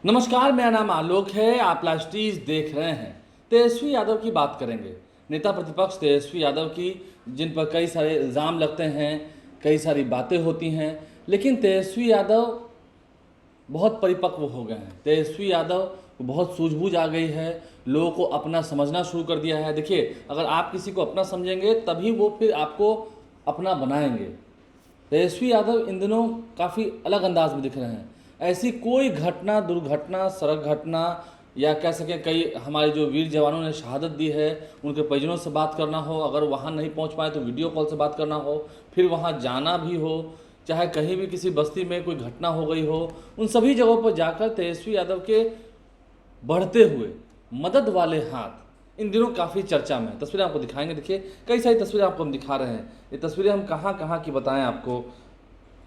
नमस्कार, मेरा नाम आलोक है। आप लास्टीज देख रहे हैं। तेजस्वी यादव की बात करेंगे। नेता प्रतिपक्ष तेजस्वी यादव की, जिन पर कई सारे इल्ज़ाम लगते हैं, कई सारी बातें होती हैं, लेकिन तेजस्वी यादव बहुत परिपक्व हो गए हैं। तेजस्वी यादव को बहुत सूझबूझ आ गई है, लोगों को अपना समझना शुरू कर दिया है। देखिए, अगर आप किसी को अपना समझेंगे तभी वो फिर आपको अपना बनाएंगे। तेजस्वी यादव इन दिनों काफ़ी अलग अंदाज में दिख रहे हैं। ऐसी कोई घटना, दुर्घटना, सड़क घटना या कह सकें कई हमारे जो वीर जवानों ने शहादत दी है, उनके परिजनों से बात करना हो, अगर वहाँ नहीं पहुँच पाए तो वीडियो कॉल से बात करना हो, फिर वहाँ जाना भी हो, चाहे कहीं भी किसी बस्ती में कोई घटना हो गई हो, उन सभी जगहों पर जाकर तेजस्वी यादव के बढ़ते हुए मदद वाले हाथ इन दिनों काफ़ी चर्चा में है। तस्वीरें आपको दिखाएंगे। देखिए, कई सारी तस्वीरें आपको हम दिखा रहे हैं। ये तस्वीरें हम कहाँ कहाँ की बताएं आपको,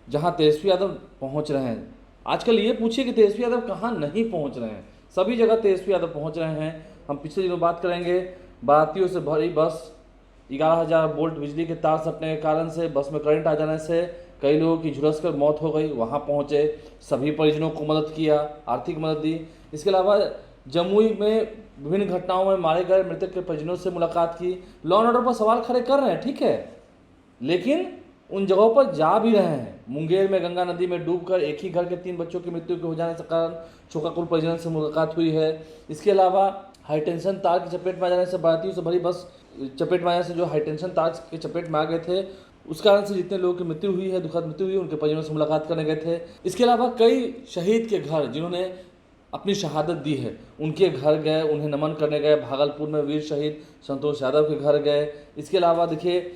जहाँ तेजस्वी यादव पहुँच रहे हैं। आजकल ये पूछिए कि तेजस्वी यादव कहाँ नहीं पहुँच रहे हैं, सभी जगह तेजस्वी यादव पहुँच रहे हैं। हम पिछले दिनों बात करेंगे, बारातियों से भरी बस, 11,000 वोल्ट बिजली के तार सटने के कारण से बस में करंट आ जाने से कई लोगों की झुलस कर मौत हो गई। वहाँ पहुँचे, सभी परिजनों को मदद किया, आर्थिक मदद दी। इसके अलावा जमुई में विभिन्न घटनाओं में मारे गए मृतक के परिजनों से मुलाकात की। लॉ एंड ऑर्डर पर सवाल खड़े कर रहे हैं, ठीक है, लेकिन उन जगहों पर जा भी रहे हैं। मुंगेर में गंगा नदी में डूबकर एक ही घर के 3 बच्चों की मृत्यु के हो जाने के कारण शोकाकुल परिजनों से मुलाकात हुई है। इसके अलावा हाईटेंशन तार की चपेट में आ जाने से, बारातियों से भरी बस चपेट में आने से जो हाईटेंशन तार के चपेट में आ गए थे, उस कारण से जितने लोगों की मृत्यु हुई है, दुखद मृत्यु हुई, उनके परिजनों से मुलाकात करने गए थे। इसके अलावा कई शहीद के घर जिन्होंने अपनी शहादत दी है, उनके घर गए, उन्हें नमन करने गए। भागलपुर में वीर शहीद संतोष यादव के घर गए। इसके अलावा देखिए,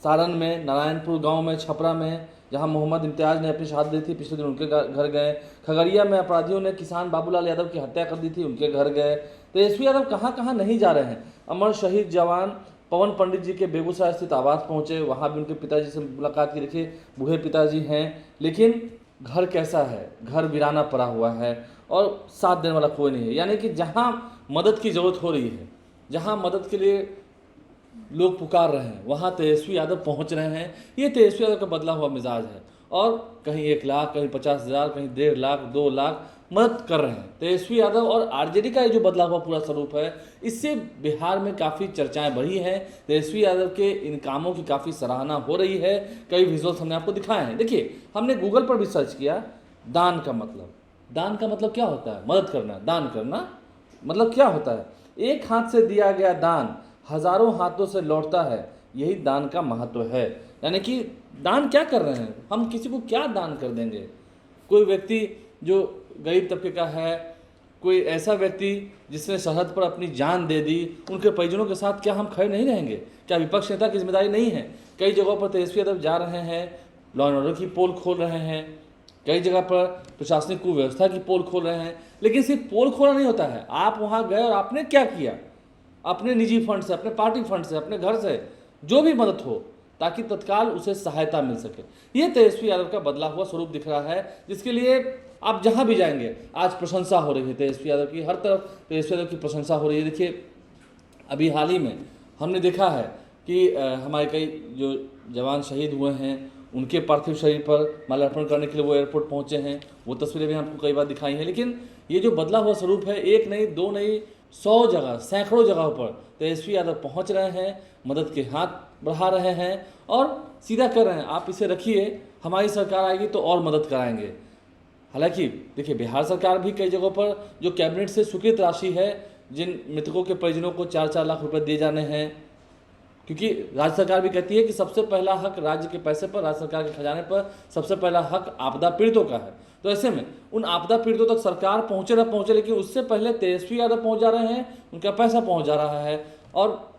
सारण में, नारायणपुर गांव में, छपरा में, जहां मोहम्मद इम्तियाज़ ने अपनी शहादत दी थी, पिछले दिन उनके घर गए। खगड़िया में अपराधियों ने किसान बाबूलाल यादव की हत्या कर दी थी, उनके घर गए। तेजस्वी यादव कहाँ कहाँ नहीं जा रहे हैं। अमर शहीद जवान पवन पंडित जी के बेगूसराय स्थित आवास पहुंचे, वहां भी उनके पिताजी से मुलाकात की। देखिए, बूढ़े पिताजी हैं, लेकिन घर कैसा है, घर वीराना पड़ा हुआ है और साथ देने वाला कोई नहीं है। यानी कि जहाँ मदद की ज़रूरत हो रही है, जहाँ मदद के लिए लोग पुकार रहे हैं, वहाँ तेजस्वी यादव पहुँच रहे हैं। ये तेजस्वी यादव का बदला हुआ मिजाज है। और कहीं 1 लाख, कहीं 50,000, कहीं 1.5 लाख, 2 लाख मदद कर रहे हैं। तेजस्वी यादव और आरजेडी का ये जो बदला हुआ पूरा स्वरूप है, इससे बिहार में काफ़ी चर्चाएं बढ़ी हैं। तेजस्वी यादव के इन कामों की काफ़ी सराहना हो रही है। कई विजुअल्स हमने आपको दिखाए हैं। देखिए, हमने गूगल पर भी सर्च किया, दान का मतलब क्या होता है, मदद करना, दान करना मतलब क्या होता है। एक हाथ से दिया गया दान हजारों हाथों से लौटता है, यही दान का महत्व है। यानी कि दान क्या कर रहे हैं, हम किसी को क्या दान कर देंगे। कोई व्यक्ति जो गरीब तबके का है, कोई ऐसा व्यक्ति जिसने सरहद पर अपनी जान दे दी, उनके परिजनों के साथ क्या हम खड़े नहीं रहेंगे? क्या विपक्ष नेता की जिम्मेदारी नहीं है? कई जगहों पर तेजस्वी यादव जा रहे हैं, लॉ एंड ऑर्डर की पोल खोल रहे हैं, कई जगह पर प्रशासनिक कुव्यवस्था की पोल खोल रहे हैं। लेकिन सिर्फ पोल खोलना नहीं होता है। आप वहाँ गए और आपने क्या किया, अपने निजी फंड से, अपने पार्टी फंड से, अपने घर से जो भी मदद हो, ताकि तत्काल उसे सहायता मिल सके। ये तेजस्वी यादव का बदला हुआ स्वरूप दिख रहा है, जिसके लिए आप जहां भी जाएंगे आज प्रशंसा हो रही है तेजस्वी यादव की। हर तरफ तेजस्वी यादव की प्रशंसा हो रही है। देखिए, अभी हाल ही में हमने देखा है कि हमारे कई जो जवान शहीद हुए हैं, उनके पार्थिव शरीर पर माल्यार्पण करने के लिए वो एयरपोर्ट पहुंचे हैं। वो तस्वीरें भी आपको कई बार दिखाई हैं। लेकिन ये जो बदला हुआ स्वरूप है, एक नहीं, दो नहीं, 100 जगह, सैकड़ों जगहों पर तेजस्वी यादव पहुंच रहे हैं, मदद के हाथ बढ़ा रहे हैं और सीधा कर रहे हैं, आप इसे रखिए, हमारी सरकार आएगी तो और मदद कराएंगे। हालांकि देखिए, बिहार सरकार भी कई जगहों पर जो कैबिनेट से स्वीकृत राशि है, जिन मृतकों के परिजनों को 4-4 लाख रुपए दिए जाने हैं, क्योंकि राज्य सरकार भी कहती है कि सबसे पहला हक राज्य के पैसे पर, राज्य सरकार के खजाने पर सबसे पहला हक आपदा पीड़ितों का है। तो ऐसे में उन आपदा पीड़ितों तक सरकार पहुंचे न पहुंचे, लेकिन उससे पहले तेजस्वी यादव पहुंच जा रहे हैं, उनका पैसा पहुंच जा रहा है और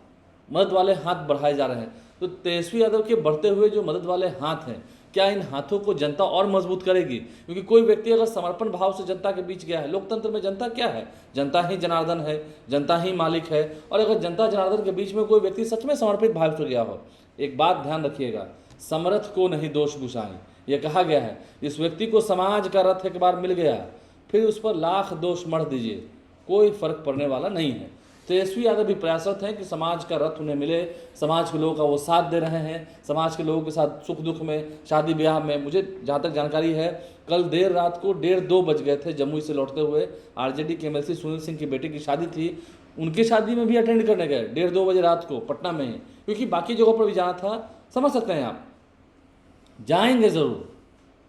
मदद वाले हाथ बढ़ाए जा रहे हैं। तो तेजस्वी यादव के बढ़ते हुए जो मदद वाले हाथ हैं, क्या इन हाथों को जनता और मजबूत करेगी? क्योंकि कोई व्यक्ति अगर समर्पण भाव से जनता के बीच गया है, लोकतंत्र में जनता क्या है, जनता ही जनार्दन है, जनता ही मालिक है। और अगर जनता जनार्दन के बीच में कोई व्यक्ति सच में समर्पित भाव से गया हो, एक बात ध्यान रखिएगा, समर्थ को नहीं दोष गुसाएं। यह कहा गया है, इस व्यक्ति को समाज का रथ एक बार मिल गया, फिर उस पर लाख दोष मढ़ दीजिए, कोई फर्क पड़ने वाला नहीं है। तेजस्वी यादव भी प्रयासरत हैं कि समाज का रथ उन्हें मिले, समाज के लोगों का वो साथ दे रहे हैं, समाज के लोगों के साथ सुख दुख में, शादी ब्याह में। मुझे जहाँ तक जानकारी है, कल देर रात को 1:30-2 बज गए थे जमुई से लौटते हुए। आरजेडी के एमएलसी सुनील सिंह की बेटी की शादी थी, उनकी शादी में भी अटेंड करने गए 1:30-2 बजे रात को पटना में ही, क्योंकि बाकी जगहों पर भी जाना था। समझ सकते हैं आप, जाएंगे ज़रूर,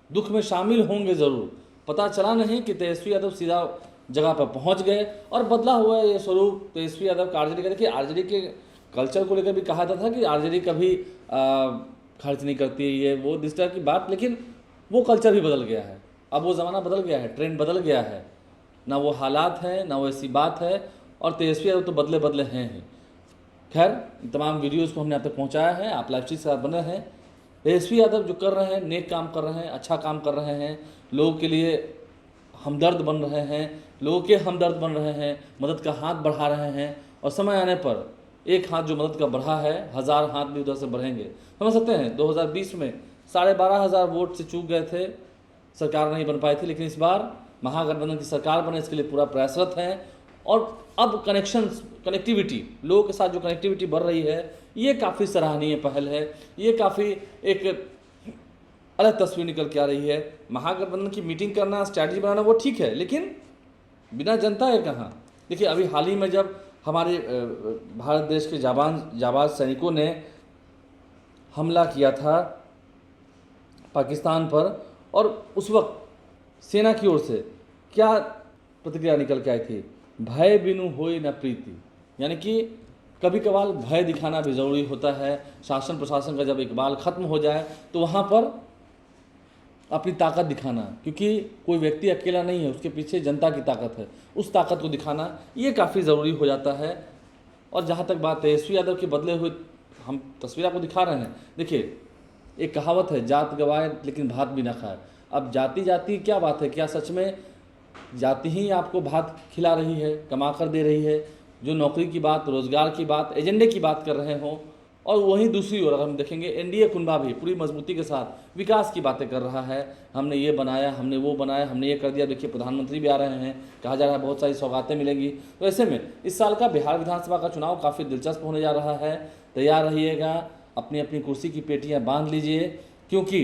दुख में शामिल होंगे ज़रूर। पता चला नहीं कि तेजस्वी यादव सीधा जगह पर पहुंच गए और बदला हुआ ये स्वरूप तेजस्वी यादव का आरजेडी का। देखिए, आरजेडी के कल्चर को लेकर भी कहा जाता था कि आरजेडी कभी खर्च नहीं करती है, ये वो इस तरह की बात, लेकिन वो कल्चर भी बदल गया है। अब वो ज़माना बदल गया है, ट्रेंड बदल गया है, ना वो हालात हैं, ना वो ऐसी बात है, और तेजस्वी यादव तो बदले बदले हैं ही। खैर, तमाम वीडियोज़ को हमने आप तक पहुँचाया है, आप लाइव स्ट्रीम के साथ बने हैं। तेजस्वी यादव जो कर रहे हैं, नेक काम कर रहे हैं, अच्छा काम कर रहे हैं, लोगों के लिए हमदर्द बन रहे हैं, लोगों के हमदर्द बन रहे हैं, मदद का हाथ बढ़ा रहे हैं, और समय आने पर एक हाथ जो मदद का बढ़ा है, 1000 हाथ भी उधर से बढ़ेंगे। समझ सकते हैं, 2020 में 12,500 वोट से चूक गए थे, सरकार नहीं बन पाई थी, लेकिन इस बार महागठबंधन की सरकार बने, इसके लिए पूरा प्रयासरत है। और अब कनेक्टिविटी, लोगों के साथ जो कनेक्टिविटी बढ़ रही है, ये काफ़ी सराहनीय पहल है, ये काफ़ी एक अलग तस्वीर निकल के आ रही है। महागठबंधन की मीटिंग करना, स्ट्रैटेजी बनाना वो ठीक है, लेकिन बिना जनता है कहाँ। देखिए, अभी हाल ही में जब हमारे भारत देश के जाबाज सैनिकों ने हमला किया था पाकिस्तान पर, और उस वक्त सेना की ओर से क्या प्रतिक्रिया निकल के आई थी, भय बिनु होई न प्रीति, यानी कि कभी कभार भय दिखाना भी ज़रूरी होता है। शासन प्रशासन का जब इकबाल ख़त्म हो जाए तो वहाँ पर अपनी ताकत दिखाना, क्योंकि कोई व्यक्ति अकेला नहीं है, उसके पीछे जनता की ताकत है, उस ताकत को दिखाना ये काफ़ी ज़रूरी हो जाता है। और जहाँ तक बात तेजस्वी यादव के बदले हुए हम तस्वीर आपको दिखा रहे हैं, देखिए, एक कहावत है, जात गवाए लेकिन भात भी ना खाए। अब जाति क्या बात है, क्या सच में जाति ही आपको भात खिला रही है, कमा कर दे रही है? जो नौकरी की बात, रोज़गार की बात, एजेंडे की बात कर रहे हों, और वहीं दूसरी ओर अगर हम देखेंगे, एनडीए कुनबा भी पूरी मजबूती के साथ विकास की बातें कर रहा है। हमने ये बनाया, हमने वो बनाया, हमने ये कर दिया। देखिए, प्रधानमंत्री भी आ रहे हैं, कहा जा रहा है बहुत सारी सौगातें मिलेंगी। तो ऐसे में इस साल का बिहार विधानसभा का चुनाव काफ़ी दिलचस्प होने जा रहा है। तैयार रहिएगा, अपनी अपनी कुर्सी की पेटियाँ बांध लीजिए, क्योंकि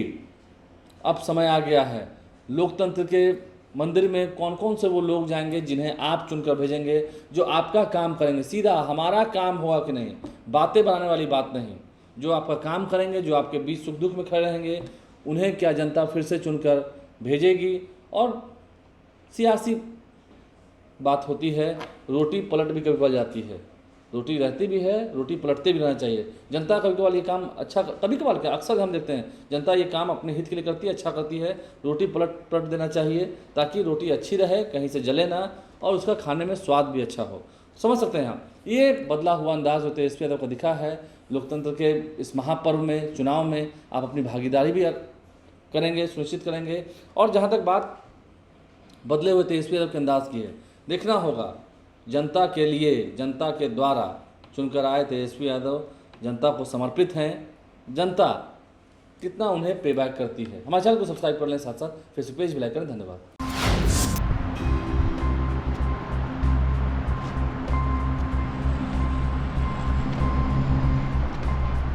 अब समय आ गया है। लोकतंत्र के मंदिर में कौन कौन से वो लोग जाएंगे जिन्हें आप चुनकर भेजेंगे, जो आपका काम करेंगे। सीधा हमारा काम होगा कि नहीं, बातें बनाने वाली बात नहीं, जो आपका काम करेंगे, जो आपके बीच सुख दुख में खड़े रहेंगे, उन्हें क्या जनता फिर से चुनकर भेजेगी। और सियासी बात होती है, रोटी पलट भी कभी पल जाती है, रोटी रहती भी है, रोटी पलटते भी रहना चाहिए। जनता कभी कभार ये काम अच्छा, कभी कभार क्या, अक्सर हम देखते हैं जनता ये काम अपने हित के लिए करती है, अच्छा करती है। रोटी पलट देना चाहिए, ताकि रोटी अच्छी रहे, कहीं से जले ना, और उसका खाने में स्वाद भी अच्छा हो। समझ सकते हैं आप, ये बदला हुआ अंदाज जो तेजस्वी यादव का दिखा है लोकतंत्र के इस महापर्व में, चुनाव में आप अपनी भागीदारी भी करेंगे, सुनिश्चित करेंगे। और जहाँ तक बात बदले हुए तेजस्वी यादव के अंदाज की है, देखना होगा, जनता के लिए, जनता के द्वारा चुनकर आए तेजस्वी यादव जनता को समर्पित हैं। जनता कितना उन्हें पे बैक करती है। हमारे चैनल को सब्सक्राइब कर लें, साथ साथ फेसबुक पेज भी लाइक करें। धन्यवाद।